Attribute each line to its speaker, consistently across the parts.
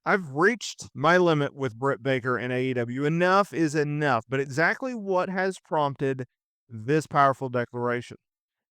Speaker 1: I've reached my limit with Britt Baker and AEW. Enough is enough. But exactly what has prompted this powerful declaration?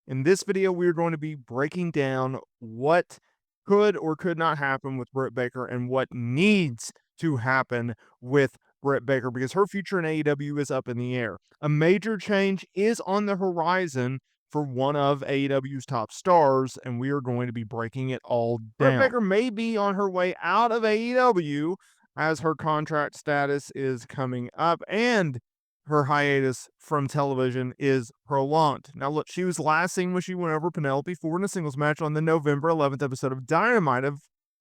Speaker 1: In this video, we're going to be breaking down what could or could not happen with Britt Baker and what needs to happen with Britt Baker, because her future in AEW is up in the air. A major change is on the horizon for one of AEW's top stars, and we are going to be breaking it all down. Britt Baker may be on her way out of AEW as her contract status is coming up and her hiatus from television is prolonged. Now, look, she was last seen when she went over Penelope Ford in a singles match on the November 11th episode of Dynamite,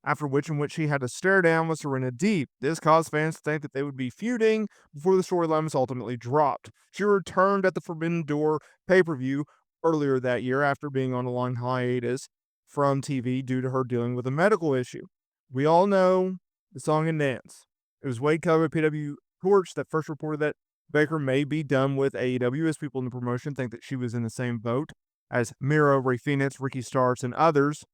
Speaker 1: after which she had to stare down with Serena Deep. This caused fans to think that they would be feuding before the storyline was ultimately dropped. She returned at the Forbidden Door pay-per-view earlier that year after being on a long hiatus from TV due to her dealing with a medical issue. We all know the song and dance. It was Wade Keller, PW Torch, that first reported that Baker may be done with AEW, as people in the promotion think that she was in the same boat as Miro, Rey Fenix, Ricky Starks, and others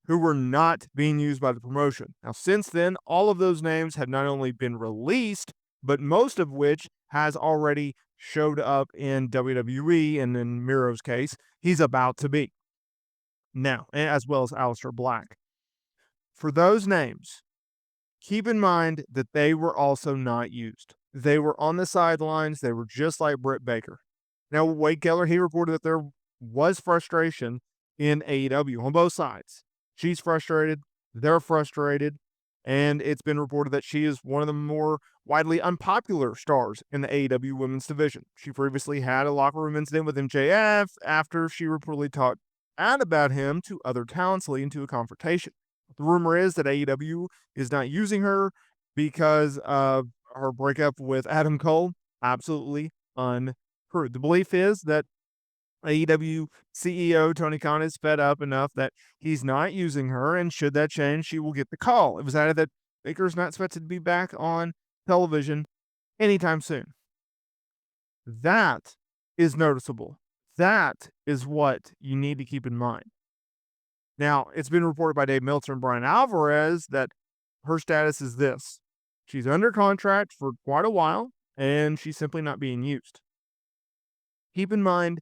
Speaker 1: who were not being used by the promotion. Now, since then, all of those names have not only been released, but most of which has already showed up in WWE, and in Miro's case, he's about to be. Now, as well as Aleister Black. For those names, keep in mind that they were also not used. They were on the sidelines. They were just like Britt Baker. Now, Wade Keller, he reported that there was frustration in AEW on both sides. She's frustrated. They're frustrated. And it's been reported that she is one of the more widely unpopular stars in the AEW women's division. She previously had a locker room incident with MJF after she reportedly talked out about him to other talents, leading to a confrontation. The rumor is that AEW is not using her because of her breakup with Adam Cole. Absolutely untrue. The belief is that AEW CEO Tony Khan is fed up enough that he's not using her, and should that change, she will get the call. It was added that Baker's not expected to be back on television anytime soon. That is noticeable. That is what you need to keep in mind. Now, it's been reported by Dave Meltzer and Brian Alvarez that her status is this. She's under contract for quite a while, and she's simply not being used. Keep in mind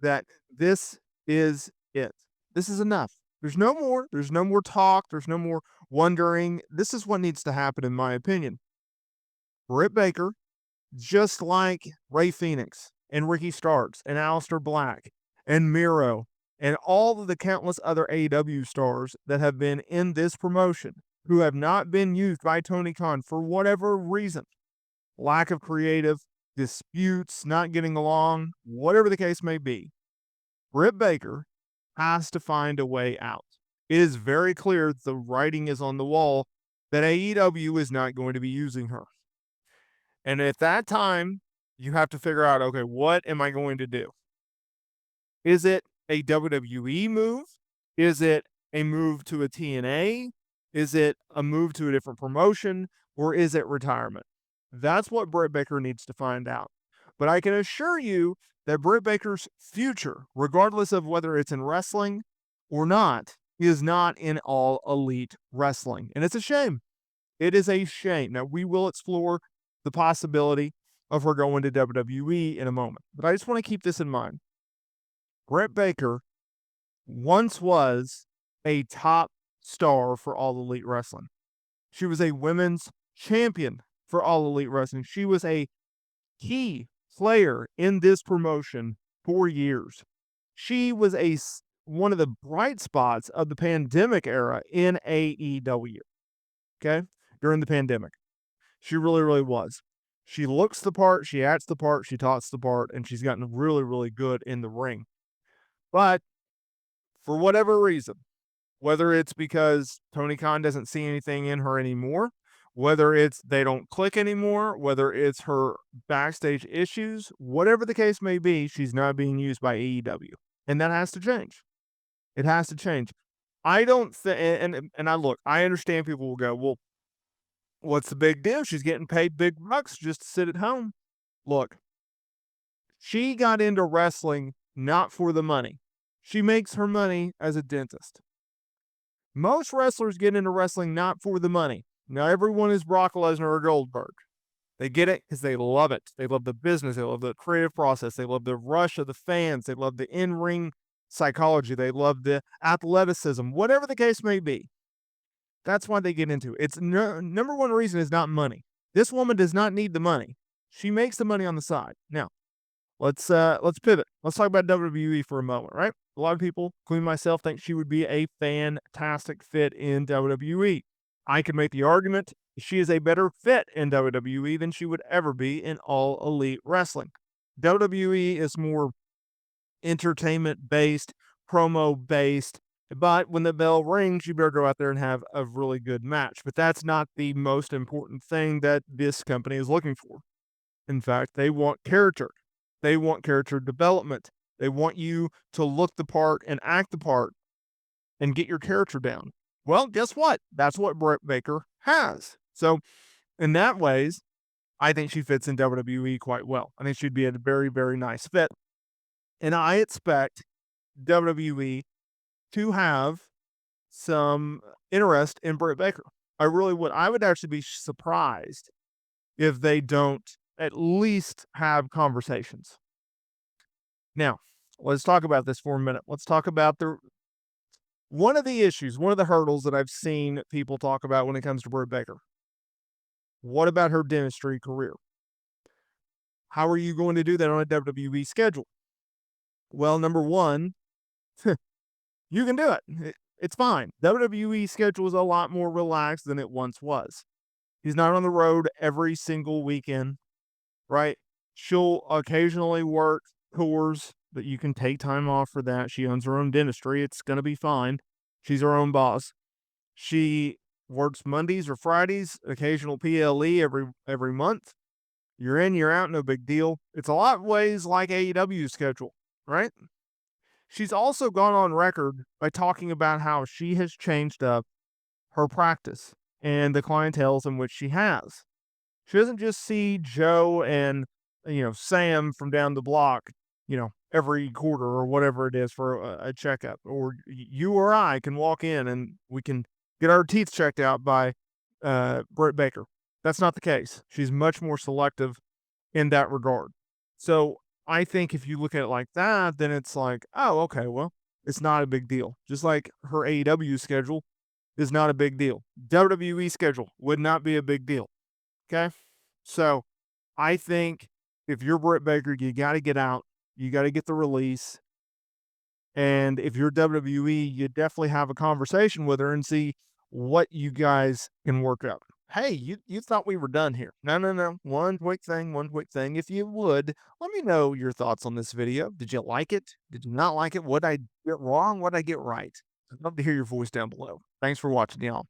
Speaker 1: that this is it. This is enough. There's no more. There's no more talk. There's no more wondering. This is what needs to happen, in my opinion. Britt Baker, just like Rey Fenix and Ricky Starks and Aleister Black and Miro and all of the countless other AEW stars that have been in this promotion, who have not been used by Tony Khan for whatever reason, lack of creative, disputes, not getting along, whatever the case may be, Britt Baker has to find a way out. It is very clear the writing is on the wall that AEW is not going to be using her. And at that time, you have to figure out, okay, what am I going to do? Is it a WWE move? Is it a move to a TNA? Is it a move to a different promotion? Or is it retirement? That's what Britt Baker needs to find out. But I can assure you that Britt Baker's future, regardless of whether it's in wrestling or not, is not in all elite wrestling. And it's a shame. It is a shame. Now, we will explore the possibility of her going to WWE in a moment. But I just want to keep this in mind. Britt Baker once was a top star for All Elite Wrestling. She was a women's champion for All Elite Wrestling. She was a key player in this promotion for years. She was one of the bright spots of the pandemic era in AEW. Okay? During the pandemic. She really, really was. She looks the part, she acts the part, she talks the part, and she's gotten really, really good in the ring. But for whatever reason, whether it's because Tony Khan doesn't see anything in her anymore, whether it's they don't click anymore, whether it's her backstage issues, whatever the case may be, she's not being used by AEW. And that has to change. It has to change. I don't think, and I understand people will go, well, what's the big deal? She's getting paid big bucks just to sit at home. Look, she got into wrestling not for the money. She makes her money as a dentist. Most wrestlers get into wrestling not for the money. Now everyone is Brock Lesnar or Goldberg. They get it because they love it. They love the business. They love the creative process. They love the rush of the fans. They love the in-ring psychology. They love the athleticism, whatever the case may be. That's why they get into it. It's number one reason is not money. This woman does not need the money. She makes the money on the side. Now, let's pivot. Let's talk about WWE for a moment, right? A lot of people, including myself, think she would be a fantastic fit in WWE. I could make the argument she is a better fit in WWE than she would ever be in All Elite Wrestling. WWE is more entertainment based, promo based, but when the bell rings, you better go out there and have a really good match. But that's not the most important thing that this company is looking for. In fact, they want character. They want character development. They want you to look the part and act the part and get your character down. Well, guess what? That's what Britt Baker has. So, in that ways, I think she fits in WWE quite well. I think she'd be a very, very nice fit. And I expect WWE to have some interest in Britt Baker. I really would. I would actually be surprised if they don't at least have conversations. Now, let's talk about this for a minute. Let's talk about one of the issues, one of the hurdles that I've seen people talk about when it comes to Britt Baker. What about her dentistry career? How are you going to do that on a WWE schedule? Well, number one, you can do it. It's fine. WWE schedule is a lot more relaxed than it once was. He's not on the road every single weekend, right? She'll occasionally work tours, but you can take time off for that. She owns her own dentistry. It's going to be fine. She's her own boss. She works Mondays or Fridays, occasional PLE every month. You're in, you're out, no big deal. It's a lot of ways like AEW's schedule, right? She's also gone on record by talking about how she has changed up her practice and the clientels in which she has. She doesn't just see Joe and, Sam from down the block, every quarter or whatever it is for a checkup. Or you or I can walk in and we can get our teeth checked out by Britt Baker. That's not the case. She's much more selective in that regard. So I think if you look at it like that, then it's like, oh, okay, well, it's not a big deal. Just like her AEW schedule is not a big deal. WWE schedule would not be a big deal. Okay. So I think if you're Britt Baker, you got to get out. You got to get the release. And if you're WWE, you definitely have a conversation with her and see what you guys can work out. Hey, you thought we were done here. No, no, no. One quick thing. If you would, let me know your thoughts on this video. Did you like it? Did you not like it? What did I get wrong? What did I get right? I'd love to hear your voice down below. Thanks for watching, y'all.